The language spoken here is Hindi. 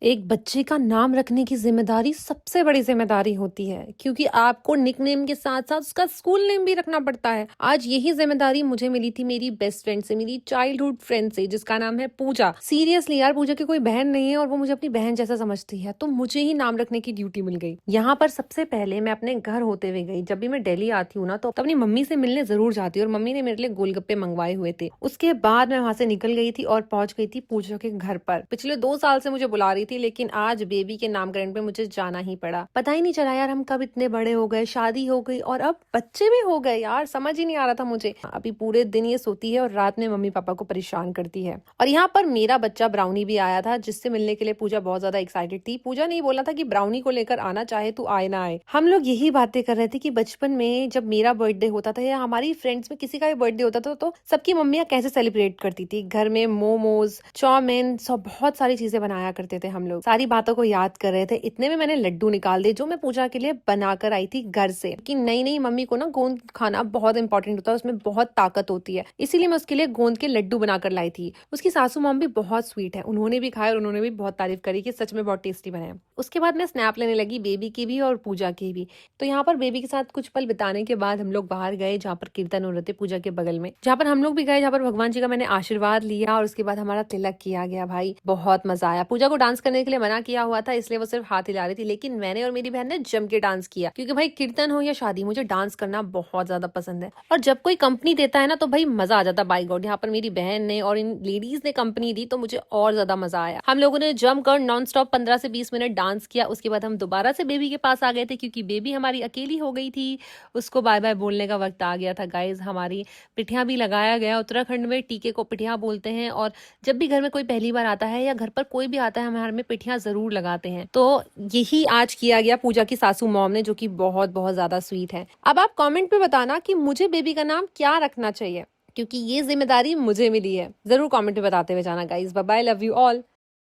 एक बच्चे का नाम रखने की जिम्मेदारी सबसे बड़ी जिम्मेदारी होती है, क्योंकि आपको निकनेम के साथ साथ उसका स्कूल नेम भी रखना पड़ता है। आज यही जिम्मेदारी मुझे मिली थी मेरी बेस्ट फ्रेंड से, मेरी चाइल्डहुड फ्रेंड से, जिसका नाम है पूजा। सीरियसली यार, पूजा की कोई बहन नहीं है और वो मुझे अपनी बहन जैसा समझती है, तो मुझे ही नाम रखने की ड्यूटी मिल गई। यहाँ पर सबसे पहले मैं अपने घर होते हुए गई। जब भी मैं दिल्ली आती हूँ ना, तो अपनी मम्मी से मिलने जरूर जाती हूँ और मम्मी ने मेरे लिए गोलगप्पे मंगवाए हुए थे। उसके बाद मैं वहां से निकल गई थी और पहुंच गई थी पूजा के घर पर। पिछले 2 साल से मुझे बुला रही थी, लेकिन आज बेबी के नामकरण पे मुझे जाना ही पड़ा। पता ही नहीं चला यार, हम कब इतने बड़े हो गए, शादी हो गई और अब बच्चे भी हो गए। यार समझ ही नहीं आ रहा था मुझे। अभी पूरे दिन ये सोती है और रात में मम्मी पापा को परेशान करती है। और यहाँ पर मेरा बच्चा ब्राउनी भी आया था, जिससे मिलने के लिए पूजा बहुत ज्यादा एक्साइटेड थी। पूजा ने बोला था कि ब्राउनी को लेकर आना, चाहे तू आए ना आए। हम लोग यही बातें कर रहे थे कि बचपन में जब मेरा बर्थडे होता था या हमारी फ्रेंड्स में किसी का भी बर्थडे होता था, तो सबकी मम्मियाँ कैसे सेलिब्रेट करती थी। घर में मोमोज, चाउमीन, सब बहुत सारी चीजें बनाया करते थे। हम लोग सारी बातों को याद कर रहे थे। इतने में मैंने लड्डू निकाल दिए, जो मैं पूजा के लिए बनाकर आई थी घर से। कि नई नई मम्मी को ना गोंद खाना बहुत इंपॉर्टेंट होता है, उसमें बहुत ताकत होती है, इसीलिए मैं उसके लिए गोंद के लड्डू बनाकर लाई थी। उसकी सासू मॉम भी बहुत स्वीट है, उन्होंने भी खाए और उन्होंने भी बहुत तारीफ करी कि सच में बहुत टेस्टी बने। उसके बाद मैं स्नैप लेने लगी, बेबी की भी और पूजा की भी। तो यहाँ पर बेबी के साथ कुछ पल बिताने के बाद हम लोग बाहर गए, जहाँ पर कीर्तन हो रहे थे पूजा के बगल में, जहाँ पर हम लोग भी गए, जहाँ पर भगवान जी का मैंने आशीर्वाद लिया और उसके बाद हमारा तिलक किया गया। भाई बहुत मजा आया। पूजा को डांस करने के लिए मना किया हुआ था, इसलिए वो सिर्फ हाथ हिला रही थी, लेकिन मैंने और मेरी बहन ने जम के डांस किया, क्योंकि भाई कीर्तन हो या शादी, मुझे डांस करना बहुत ज्यादा पसंद है। और जब कोई कंपनी देता है ना, तो भाई मजा आ जाता। बाई गॉड, यहाँ पर मेरी बहन ने और इन लेडीज ने कंपनी दी, तो मुझे और ज्यादा मजा आया। हम लोगों ने जम कर नॉन स्टॉप 15 से 20 मिनट डांस किया। उसके बाद हम दोबारा से बेबी के पास आ गए थे, क्योंकि बेबी हमारी अकेली हो गई थी, उसको बाय बाय बोलने का वक्त आ गया था। गाइज, हमारी पिठिया भी लगाया गया। उत्तराखंड में टीके को पिठिया बोलते हैं, और जब भी घर में कोई पहली बार आता है या घर पर कोई भी आता है, हमारे में पिठिया जरूर लगाते हैं। तो यही आज किया गया पूजा की सासू मॉम ने, जो कि बहुत बहुत ज्यादा स्वीट है। अब आप कमेंट पे बताना कि मुझे बेबी का नाम क्या रखना चाहिए, क्योंकि ये जिम्मेदारी मुझे मिली है। जरूर कमेंट में बताते हुए जाना guys. Bye bye, love you all.